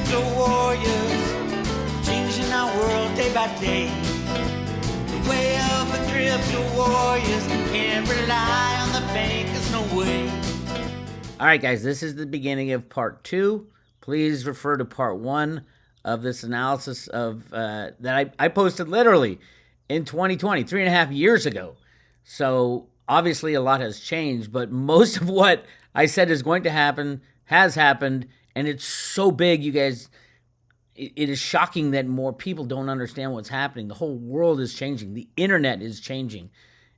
crypto warriors, changing our world day by day. The way of the crypto warriors, can't rely on the bankers, no way. All right, guys, this is the beginning of part 2. Please refer to part 1 of this analysis of that I posted literally in 2020, 3.5 years ago. So obviously a lot has changed, but most of what I said is going to happen has happened, and it's so big, you guys. It is shocking that more people don't understand what's happening. The whole world is changing. The internet is changing,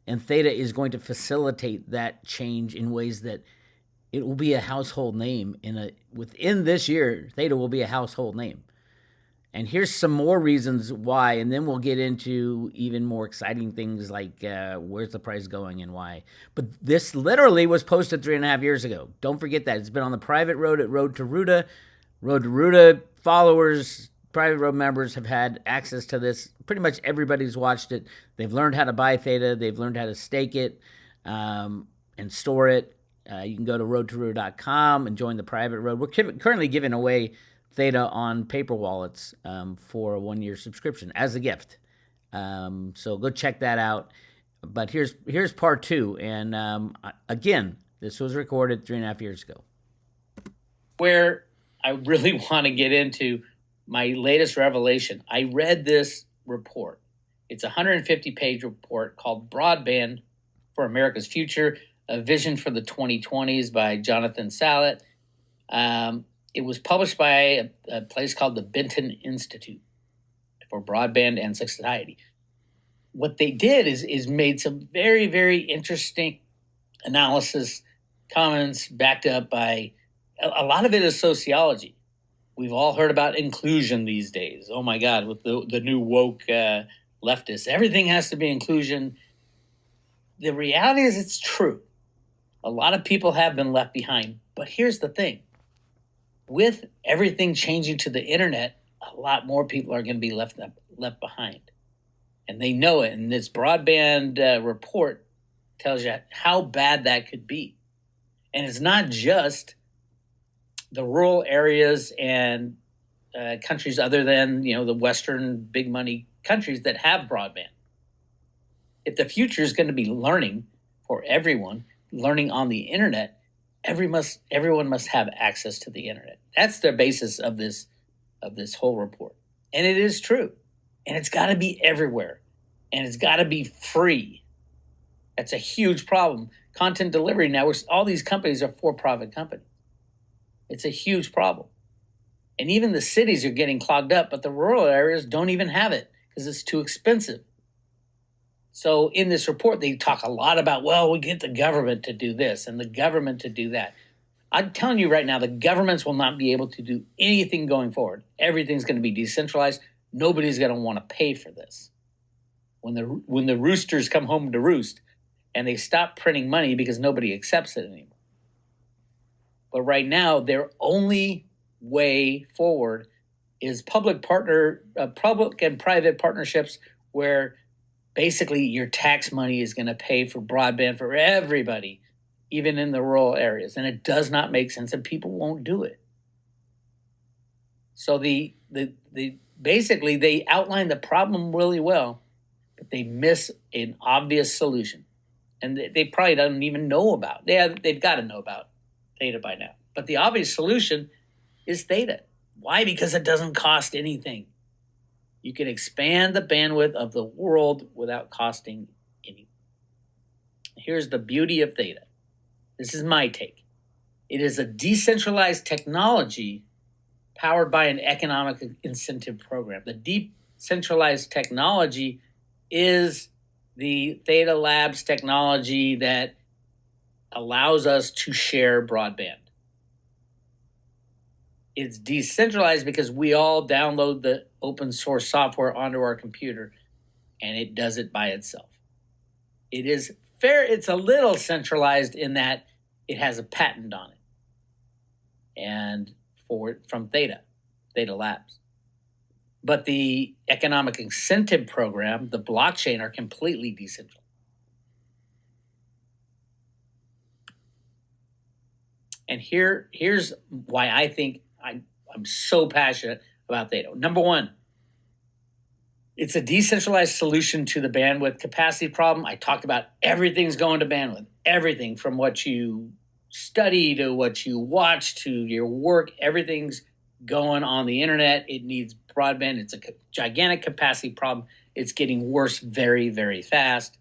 and Theta is going to facilitate that change in ways that it will be a household name within this year. Theta will be a household name. And here's some more reasons why, and then we'll get into even more exciting things like where's the price going and why. But this literally was posted 3.5 years ago. Don't forget that. It's been on the private road at Road to Ruta. Road to Ruta followers, private road members have had access to this. Pretty much everybody's watched it. They've learned how to buy Theta. They've learned how to stake it and store it. You can go to roadtoruta.com and join the private road. We're currently giving away Theta on paper wallets for a 1-year subscription as a gift. So go check that out. But here's part 2. And again, this was recorded 3.5 years ago. Where I really want to get into my latest revelation. I read this report. It's a 150-page report called Broadband for America's Future, a Vision for the 2020s by Jonathan Sallet. It was published by a place called the Benton Institute for Broadband and Society. What they did is made some very, very interesting analysis, comments backed up by, a lot of it is sociology. We've all heard about inclusion these days. Oh my God, with the new woke leftists, everything has to be inclusion. The reality is it's true. A lot of people have been left behind. But here's the thing. With everything changing to the internet, a lot more people are going to be left behind. And they know it. And this broadband report tells you how bad that could be. And it's not just the rural areas and countries other than, the Western big money countries that have broadband. If the future is going to be learning for everyone, learning on the internet, everyone must have access to the internet. That's the basis of this whole report. And it is true. And it's got to be everywhere. And it's got to be free. That's a huge problem. Content delivery now, all these companies are for-profit companies. It's a huge problem. And even the cities are getting clogged up, but the rural areas don't even have it because it's too expensive. So in this report, they talk a lot about, we get the government to do this and the government to do that. I'm telling you right now, the governments will not be able to do anything going forward. Everything's going to be decentralized. Nobody's going to want to pay for this. When the roosters come home to roost and they stop printing money because nobody accepts it anymore. But right now, their only way forward is public and private partnerships where basically your tax money is going to pay for broadband for everybody, even in the rural areas. And it does not make sense, and people won't do it. So basically they outline the problem really well, but they miss an obvious solution. And they probably don't even know about. They've got to know about Theta by now. But the obvious solution is Theta. Why? Because it doesn't cost anything. You can expand the bandwidth of the world without costing anything. Here's the beauty of Theta. This is my take. It is a decentralized technology powered by an economic incentive program. The decentralized technology is the Theta Labs technology that allows us to share broadband. It's decentralized because we all download the open source software onto our computer, and it does it by itself. It is fair. It's a little centralized in that it has a patent on it, and from Theta Labs. But the economic incentive program, the blockchain, are completely decentralized. And here's why I think I'm so passionate about Theta. Number one, it's a decentralized solution to the bandwidth capacity problem. I talked about everything's going to bandwidth, everything from what you study to what you watch to your work, everything's going on the internet. It needs broadband. It's a gigantic capacity problem. It's getting worse very, very fast.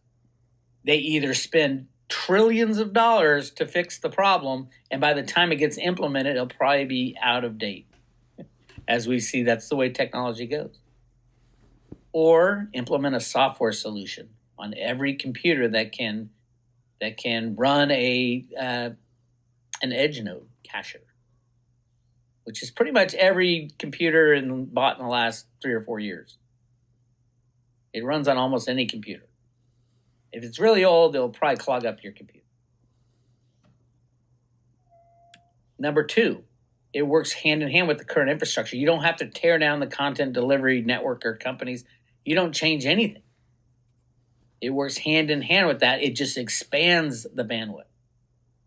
They either spend trillions of dollars to fix the problem, and by the time it gets implemented, it'll probably be out of date. As we see, that's the way technology goes. Or implement a software solution on every computer that can run an edge node cacher, which is pretty much every computer bought in the last 3 or 4 years. It runs on almost any computer. If it's really old, it'll probably clog up your computer. Number two, it works hand in hand with the current infrastructure. You don't have to tear down the content delivery network or companies. You don't change anything. It works hand in hand with that. It just expands the bandwidth.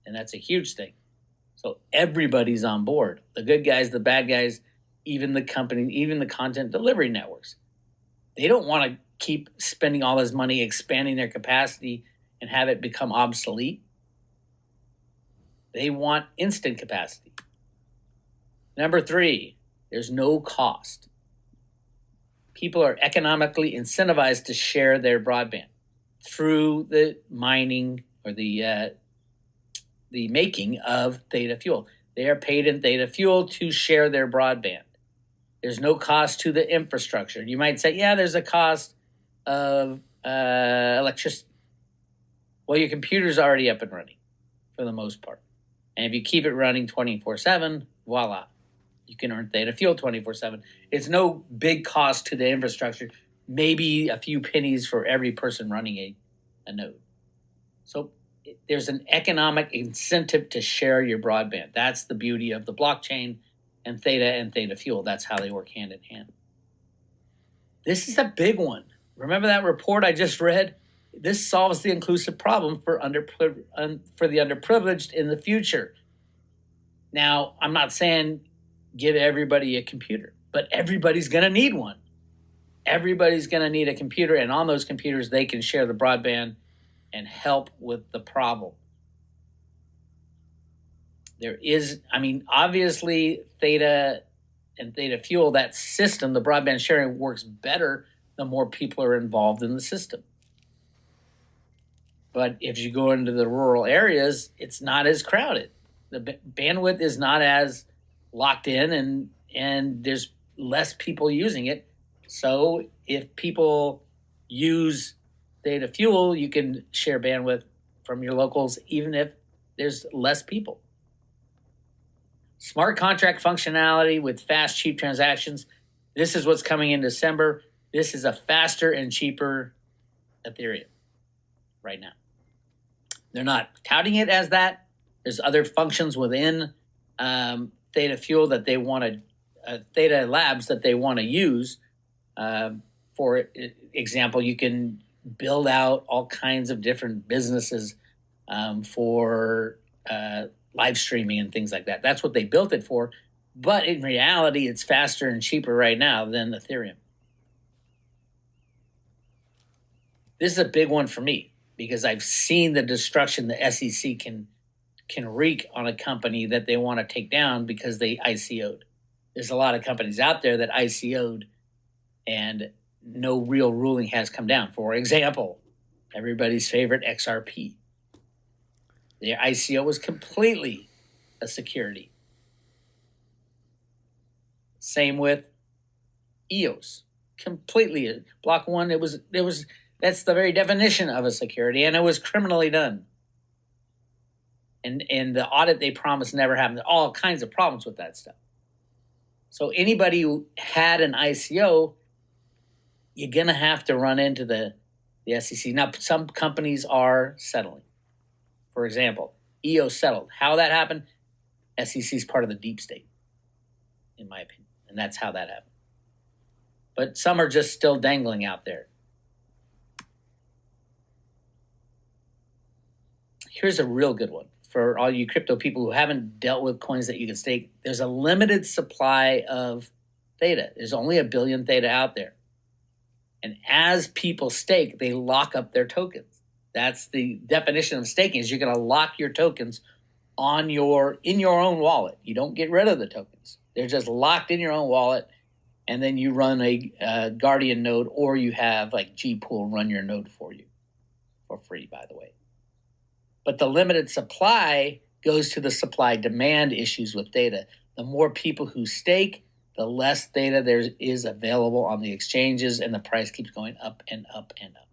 And that's a huge thing. So everybody's on board. The good guys, the bad guys, even the company, even the content delivery networks. They don't want to keep spending all this money expanding their capacity and have it become obsolete. They want instant capacity. Number three, there's no cost. People are economically incentivized to share their broadband through the mining or the making of Theta Fuel. They are paid in Theta Fuel to share their broadband. There's no cost to the infrastructure. You might say, yeah, there's a cost of electricity. Well, your computer's already up and running for the most part. And if you keep it running 24/7, voila, you can earn Theta Fuel 24/7. It's no big cost to the infrastructure, maybe a few pennies for every person running a node. So there's an economic incentive to share your broadband. That's the beauty of the blockchain and Theta Fuel. That's how they work hand in hand. This is a big one. Remember that report I just read? This solves the inclusive problem for the underprivileged in the future. Now, I'm not saying give everybody a computer, but everybody's going to need one. Everybody's going to need a computer, and on those computers, they can share the broadband and help with the problem. Obviously, Theta and Theta Fuel, that system, the broadband sharing, works better the more people are involved in the system. But if you go into the rural areas, it's not as crowded. The bandwidth is not as locked in, and there's less people using it. So if people use Theta Fuel, you can share bandwidth from your locals, even if there's less people. Smart contract functionality with fast, cheap transactions. This is what's coming in December. This is a faster and cheaper Ethereum right now. They're not touting it as that. There's other functions within Theta Fuel that they want to, Theta Labs that they want to use. For example, you can build out all kinds of different businesses for live streaming and things like that. That's what they built it for. But in reality, it's faster and cheaper right now than Ethereum. This is a big one for me because I've seen the destruction the SEC can wreak on a company that they want to take down because they ICO'd. There's a lot of companies out there that ICO'd and no real ruling has come down. For example, everybody's favorite XRP. Their ICO was completely a security. Same with EOS. Completely. Block one, it was that's the very definition of a security, and it was criminally done. And the audit they promised never happened. All kinds of problems with that stuff. So anybody who had an ICO, you're going to have to run into the SEC. Now, some companies are settling. For example, EOS settled. How that happened, SEC is part of the deep state, in my opinion. And that's how that happened. But some are just still dangling out there. Here's a real good one. for all you crypto people who haven't dealt with coins that you can stake, there's a limited supply of Theta. There's only 1 billion Theta out there. And as people stake, they lock up their tokens. That's the definition of staking, is you're going to lock your tokens in your own wallet. You don't get rid of the tokens. They're just locked in your own wallet, and then you run a Guardian node, or you have like Gpool run your node for you for free, by the way. But the limited supply goes to the supply-demand issues with Theta. The more people who stake, the less Theta there is available on the exchanges, and the price keeps going up and up and up.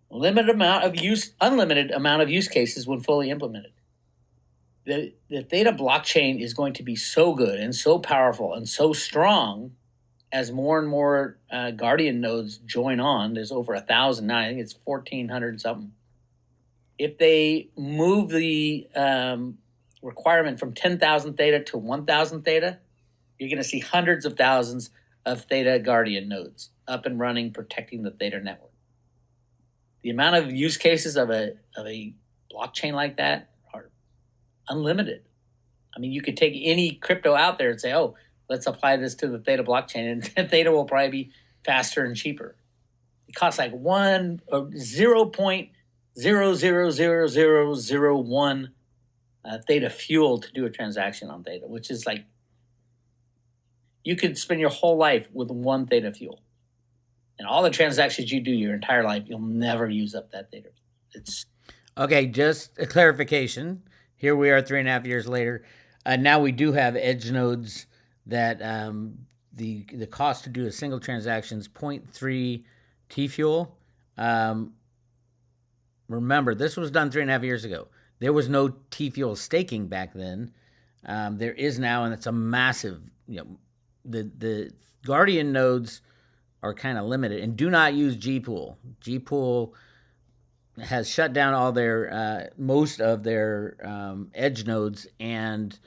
Unlimited amount of use cases when fully implemented. The Theta blockchain is going to be so good and so powerful and so strong as more and more Guardian nodes join on. There's over 1,000 now. I think it's 1,400 something. If they move the requirement from 10,000 Theta to 1,000 Theta, you're going to see hundreds of thousands of Theta Guardian nodes up and running, protecting the Theta network. The amount of use cases of a blockchain like that are unlimited. I mean, you could take any crypto out there and say, oh, let's apply this to the Theta blockchain, and Theta will probably be faster and cheaper. It costs like 0.000001 Theta fuel to do a transaction on Theta, which is like, you could spend your whole life with 1 Theta fuel. And all the transactions you do your entire life, you'll never use up that Theta. Okay, just a clarification. Here we are 3.5 years later. Now we do have edge nodes that the cost to do a single transaction is 0.3 T fuel. Remember, this was done 3.5 years ago. There was no T fuel staking back then. There is now, and it's a massive. The Guardian nodes are kind of limited, and do not use Gpool. Gpool has shut down all their most of their edge nodes, and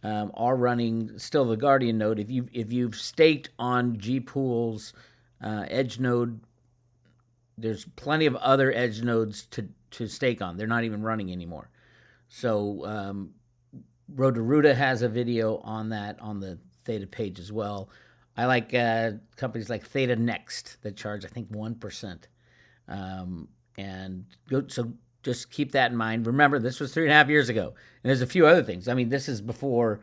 are running still the Guardian node. If you've staked on Gpool's edge node, there's plenty of other edge nodes to stake on. They're not even running anymore. So Road to Ruta has a video on that on the Theta page as well. I like companies like Theta Next that charge, I think, 1%. So just keep that in mind. Remember, this was 3.5 years ago. And there's a few other things. I mean, this is before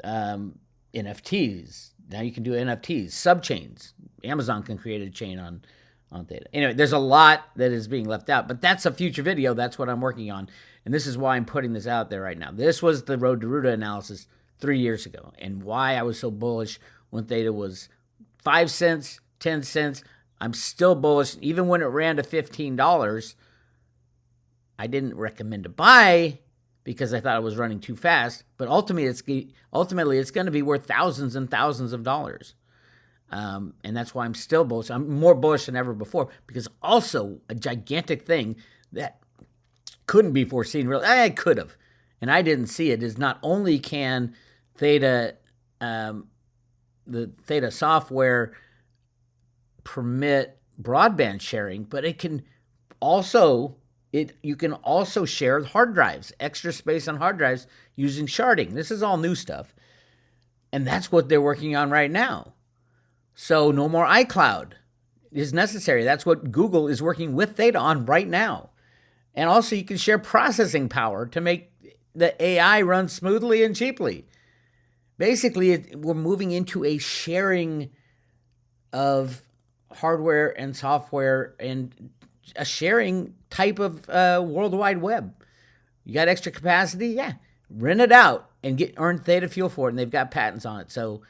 NFTs. Now you can do NFTs, subchains. Amazon can create a chain on Theta. Anyway, there's a lot that is being left out, but that's a future video. That's what I'm working on. And this is why I'm putting this out there right now. This was the Road to Ruta analysis 3 years ago, and why I was so bullish when Theta was 5 cents, 10 cents. I'm still bullish. Even when it ran to $15, I didn't recommend to buy because I thought it was running too fast. But ultimately, it's going to be worth thousands and thousands of dollars. And that's why I'm still bullish. I'm more bullish than ever before, because also a gigantic thing that couldn't be foreseen. Really, I could have, and I didn't see it, is not only can Theta, the Theta software permit broadband sharing, but it can also, you can also share hard drives, extra space on hard drives using sharding. This is all new stuff, and that's what they're working on right now. So no more iCloud is necessary. That's what Google is working with Theta on right now. And also you can share processing power to make the AI run smoothly and cheaply. Basically, we're moving into a sharing of hardware and software, and a sharing type of World Wide Web. You got extra capacity? Yeah. Rent it out and earn Theta fuel for it, and they've got patents on it. So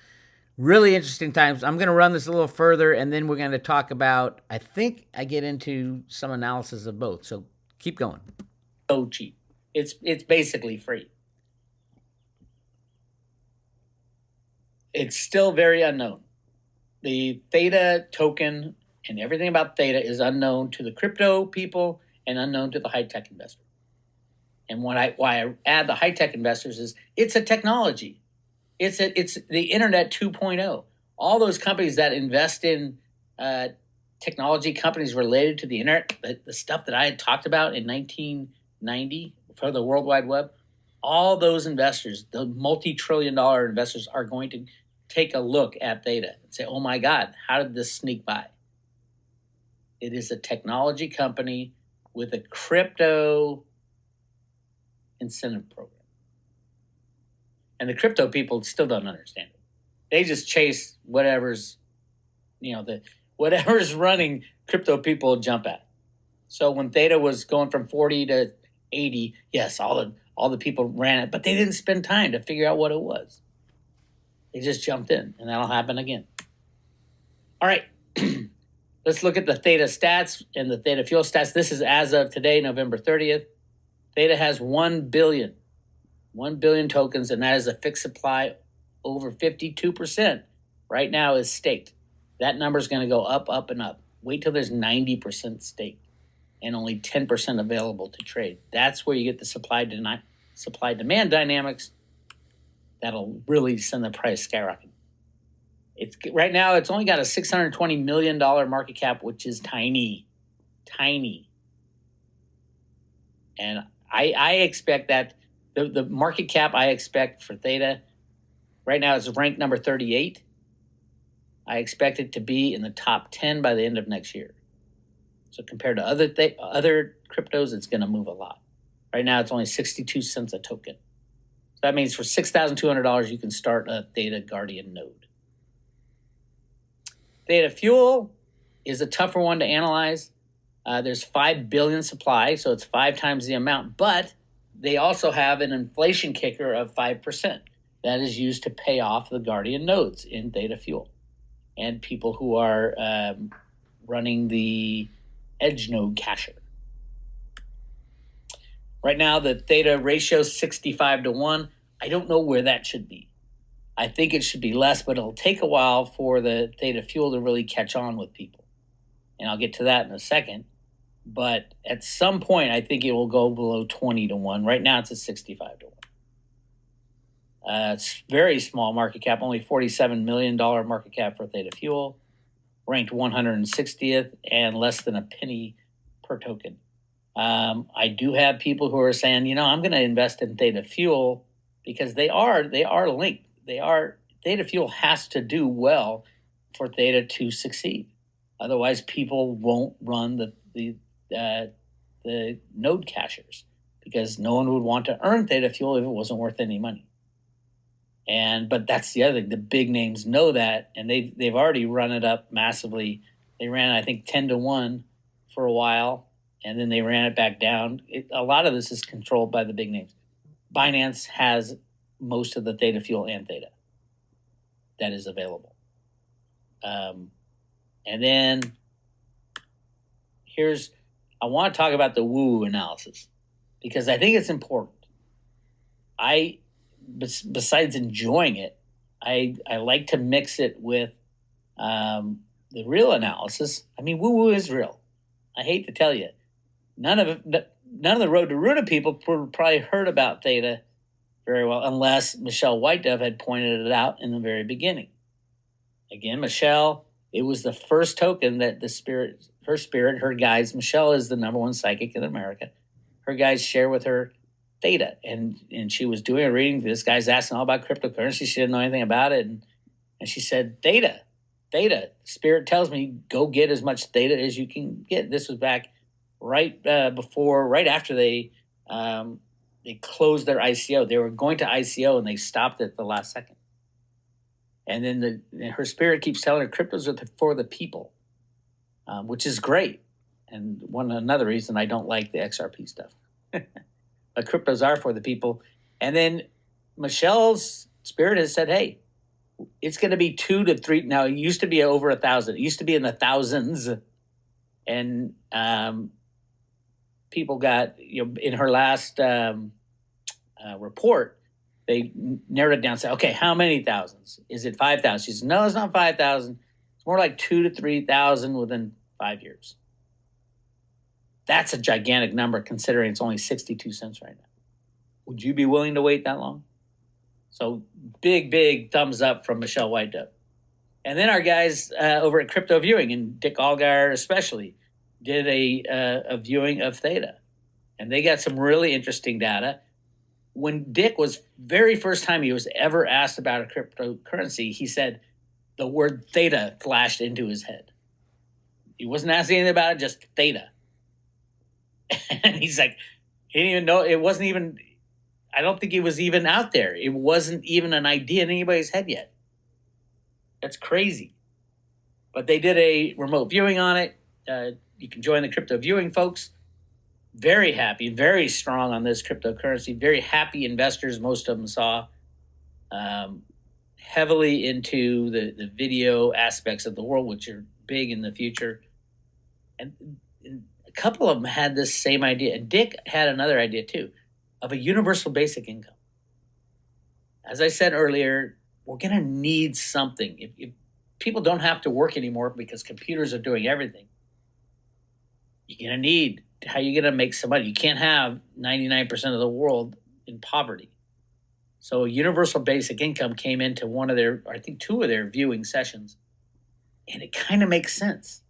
really interesting times. I'm going to run this a little further, and then we're going to talk about, I think I get into some analysis of both. So keep going. So cheap. It's basically free. It's still very unknown. The Theta token and everything about Theta is unknown to the crypto people and unknown to the high-tech investor. And why I add the high-tech investors is it's a technology. It's the internet 2.0. All those companies that invest in technology companies related to the internet, the stuff that I had talked about in 1990 for the World Wide Web, all those investors, the multi-trillion-dollar investors, are going to take a look at Theta and say, oh my God, how did this sneak by? It is a technology company with a crypto incentive program. And the crypto people still don't understand it. They just chase whatever's, whatever's running, crypto people jump at. So when Theta was going from 40 to 80, yes, all the people ran it, but they didn't spend time to figure out what it was. They just jumped in, and that'll happen again. All right, let's look at the Theta Stats and the Theta Fuel Stats. This is as of today, November 30th. Theta has 1 billion tokens, and that is a fixed supply. Over 52% right now is staked. That number is going to go up, up, and up. Wait till there's 90% staked and only 10% available to trade. That's where you get the supply-demand dynamics that'll really send the price skyrocketing. Right now, it's only got a $620 million market cap, which is tiny. And I expect that the market cap I expect for Theta right now is ranked number 38. I expect it to be in the top 10 by the end of next year. So compared to other cryptos, it's going to move a lot. Right now, it's only 62 cents a token. So that means for $6,200, you can start a Theta Guardian node. Theta Fuel is a tougher one to analyze. There's 5 billion supply, so it's 5 times the amount. But they also have an inflation kicker of 5%. That is used to pay off the Guardian nodes in Theta Fuel and people who are running the edge node cacher. Right now, the Theta ratio is 65 to 1. I don't know where that should be. I think it should be less, but it'll take a while for the Theta Fuel to really catch on with people. And I'll get to that in a second. But at some point, I think it will go below 20 to 1. Right now, it's at 65 to 1. It's very small market cap, only $47 million market cap for Theta Fuel, ranked 160th and less than a penny per token. I do have people who are saying, I'm going to invest in Theta Fuel because they are linked. Theta Fuel has to do well for Theta to succeed. Otherwise, people won't run the node cachers because no one would want to earn Theta Fuel if it wasn't worth any money. But that's the other thing. The big names know that, and they've already run it up massively. They ran, I think, 10 to 1 for a while, and then they ran it back down. A lot of this is controlled by the big names. Binance has most of the Theta Fuel and Theta that is available. And then I want to talk about the Woooo analysis because I think it's important. Besides enjoying it, I like to mix it with the real analysis. I mean, Woooo is real. I hate to tell you, none of the Road to Ruin people probably heard about Theta very well, unless Michelle Whitedove had pointed it out in the very beginning. Again, Michelle, it was the first token that her guys, Michelle is the number one psychic in America. Her guys share with her Theta, and she was doing a reading. This guy's asking all about cryptocurrency. She didn't know anything about it, and she said, Theta. Spirit tells me go get as much Theta as you can get. This was back right after they closed their ICO. They were going to ICO, and they stopped at the last second. And then her spirit keeps telling her cryptos are for the people, which is great. And another reason I don't like the XRP stuff. But cryptos are for the people. And then Michelle's spirit has said, hey, it's going to be 2 to 3. Now, it used to be over 1,000. It used to be in the thousands. And people got, in her last report, they narrowed it down and said, okay, how many thousands? Is it 5,000? She said, no, it's not 5,000. It's more like 2,000 to 3,000 within 5 years. That's a gigantic number considering it's only 62 cents right now. Would you be willing to wait that long? So big thumbs up from Michelle Whitedove. And then our guys over at Crypto Viewing, and Dick Allgaier especially, did a viewing of Theta. And they got some really interesting data. When Dick was very first time he was ever asked about a cryptocurrency, he said the word Theta flashed into his head. He wasn't asking anything about it, just Theta. And he's like, he didn't even know, it wasn't even, I don't think it was even out there. It wasn't even an idea in anybody's head yet. That's crazy. But they did a remote viewing on it. You can join the Crypto Viewing folks. Very happy, very strong on this cryptocurrency. Very happy investors, most of them saw. Heavily into the video aspects of the world, which are big in the future. And a couple of them had this same idea. And Dick had another idea too, of a universal basic income. As I said earlier, we're going to need something. If people don't have to work anymore because computers are doing everything, you're going to need, how are you going to make some money? You can't have 99% of the world in poverty. So a universal basic income came into one of their, I think 2 of their viewing sessions. And it kind of makes sense.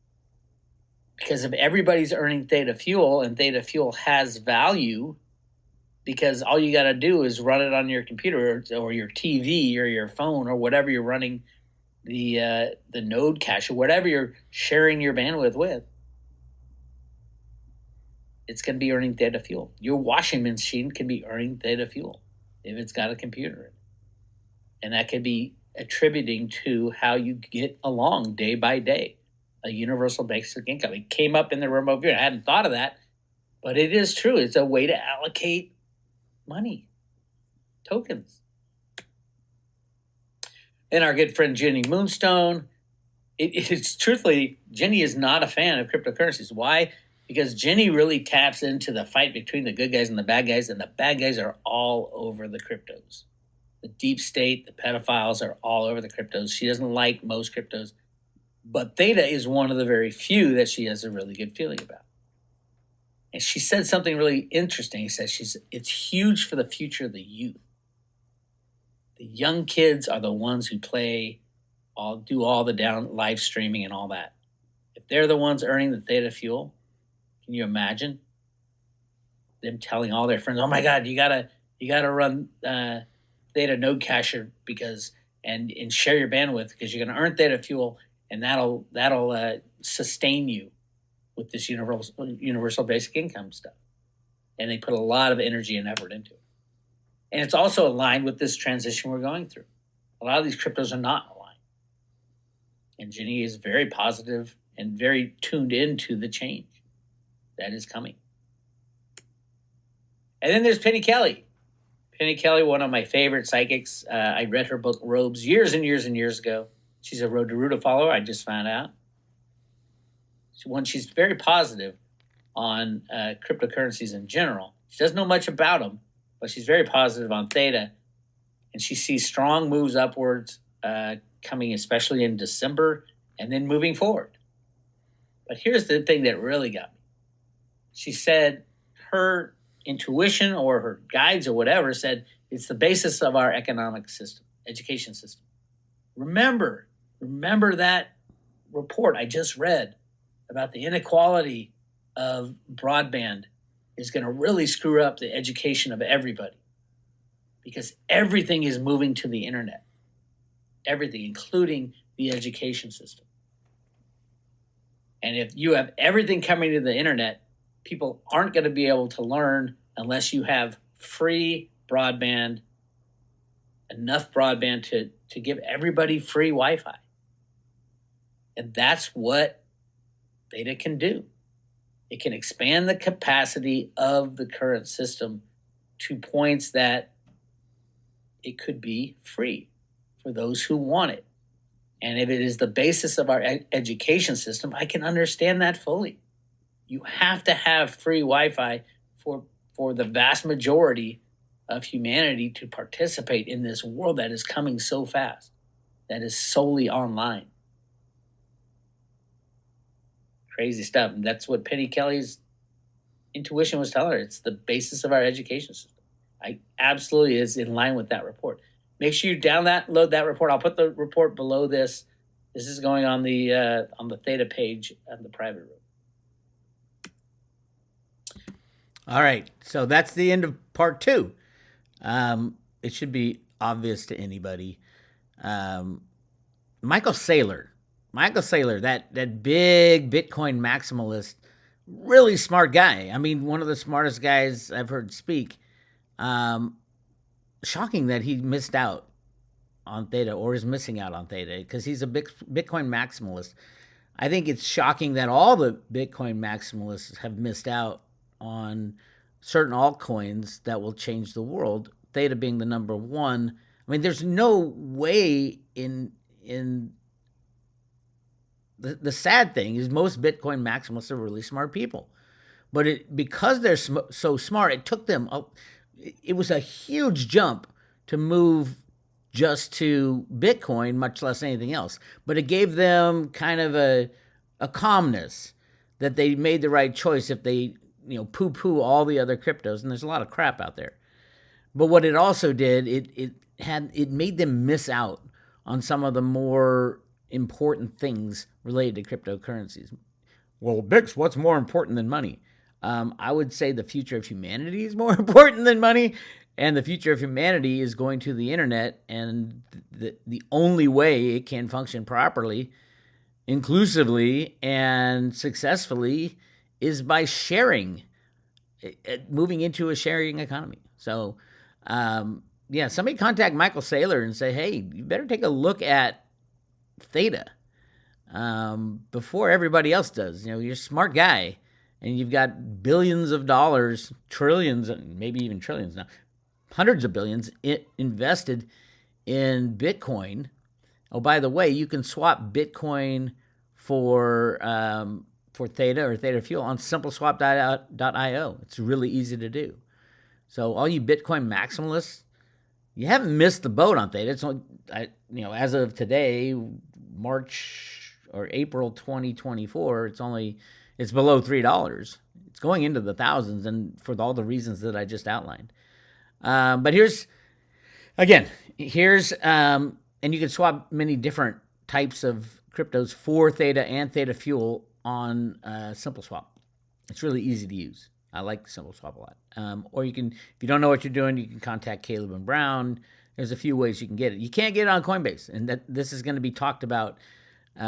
Because if everybody's earning Theta Fuel, and Theta Fuel has value, because all you got to do is run it on your computer or your TV or your phone or whatever you're running the node cache or whatever you're sharing your bandwidth with, it's going to be earning Theta Fuel. Your washing machine can be earning Theta Fuel if it's got a computer in it. And that could be attributing to how you get along day by day, a universal basic income. It came up in the remote viewing. I hadn't thought of that, but it is true. It's a way to allocate money, tokens. And our good friend Jenny Moonstone, it's truthfully, Jenny is not a fan of cryptocurrencies. Why? Because Jenny really taps into the fight between the good guys and the bad guys, and the bad guys are all over the cryptos. The deep state, the pedophiles are all over the cryptos. She doesn't like most cryptos, but Theta is one of the very few that she has a really good feeling about. And she said something really interesting. He says it's huge for the future of the youth. The young kids are the ones who do all the live streaming and all that. If they're the ones earning the Theta Fuel, can you imagine them telling all their friends, "Oh my God, you gotta run Theta Node Cacher and share your bandwidth because you're gonna earn Theta Fuel, and that'll sustain you with this universal basic income stuff." And they put a lot of energy and effort into it. And it's also aligned with this transition we're going through. A lot of these cryptos are not aligned. And Ginny is very positive and very tuned into the change that is coming. And then there's Penny Kelly. Penny Kelly, one of my favorite psychics. I read her book, Robes, years and years and years ago. She's a Road to Ruta follower, I just found out. She's very positive on cryptocurrencies in general. She doesn't know much about them, but she's very positive on Theta. And she sees strong moves upwards coming, especially in December, and then moving forward. But here's the thing that really got me. She said her intuition or her guides or whatever said it's the basis of our economic system, education system. Remember that report I just read about the inequality of broadband is going to really screw up the education of everybody because everything is moving to the internet. Everything, including the education system. And if you have everything coming to the internet, people aren't going to be able to learn unless you have free broadband, enough broadband to give everybody free Wi-Fi. And that's what Theta can do. It can expand the capacity of the current system to points that it could be free for those who want it. And if it is the basis of our education system, I can understand that fully. You have to have free Wi-Fi for the vast majority of humanity to participate in this world that is coming so fast, that is solely online. Crazy stuff. And that's what Penny Kelly's intuition was telling her. It's the basis of our education system. I absolutely is in line with that report. Make sure you download that report. I'll put the report below this This is going on the Theta page of the private room. All right, so that's the end of part 2. It should be obvious to anybody. Michael Saylor, that big Bitcoin maximalist, really smart guy. I mean, one of the smartest guys I've heard speak. Shocking that he missed out on Theta, or is missing out on Theta, because he's a Bitcoin maximalist. I think it's shocking that all the Bitcoin maximalists have missed out on certain altcoins that will change the world, Theta being the number one. I mean, there's no way in the sad thing is most Bitcoin maximalists are really smart people. But because they're so smart, it took them it was a huge jump to move just to Bitcoin, much less anything else. But it gave them kind of a calmness that they made the right choice if they, poo-poo all the other cryptos, and there's a lot of crap out there. But what it also did, it made them miss out on some of the more important things related to cryptocurrencies. Well, Bix, what's more important than money? I would say the future of humanity is more important than money, and the future of humanity is going to the internet, and the only way it can function properly, inclusively, and successfully is by sharing, moving into a sharing economy. So, somebody contact Michael Saylor and say, hey, you better take a look at Theta before everybody else does. You're a smart guy, and you've got billions of dollars, trillions, maybe even trillions now, hundreds of billions invested in Bitcoin. Oh, by the way, you can swap Bitcoin for Theta or Theta Fuel on simpleswap.io. It's really easy to do. So all you Bitcoin maximalists, you haven't missed the boat on Theta. It's only, as of today, March or April 2024, it's below $3. It's going into the thousands, and for all the reasons that I just outlined. But here's, and you can swap many different types of cryptos for Theta and Theta Fuel on SimpleSwap. It's really easy to use. I like SimpleSwap a lot. Or you can, if you don't know what you're doing, you can contact Caleb and Brown. There's a few ways you can get it. You can't get it on Coinbase, and this is going to be talked about.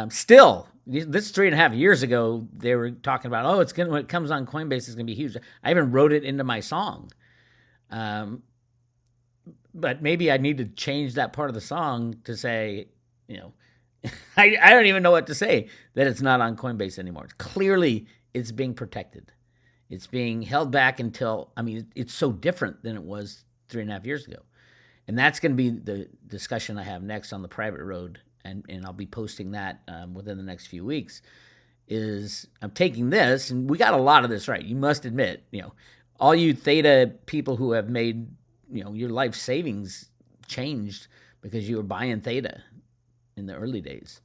Still, this 3.5 years ago, they were talking about, when it comes on Coinbase, it's going to be huge. I even wrote it into my song. But maybe I need to change that part of the song to say, I don't even know what to say, that it's not on Coinbase anymore. Clearly, it's being protected. It's being held back until, it's so different than it was 3.5 years ago. And that's going to be the discussion I have next on the private road, and I'll be posting that within the next few weeks, is I'm taking this, and we got a lot of this right. You must admit, all you Theta people who have made, your life savings changed because you were buying Theta in the early days.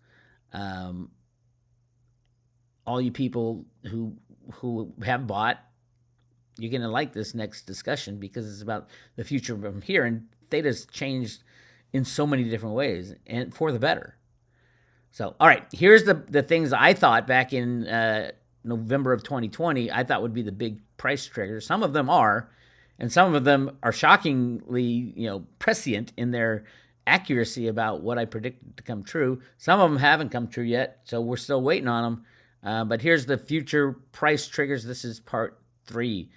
All you people who have bought, you're going to like this next discussion because it's about the future from here. And Theta's changed in so many different ways, and for the better. So, all right, here's the things I thought back in November of 2020 I thought would be the big price triggers. Some of them are, and some of them are shockingly, prescient in their accuracy about what I predicted to come true. Some of them haven't come true yet, so we're still waiting on them. But here's the future price triggers. This is part 3.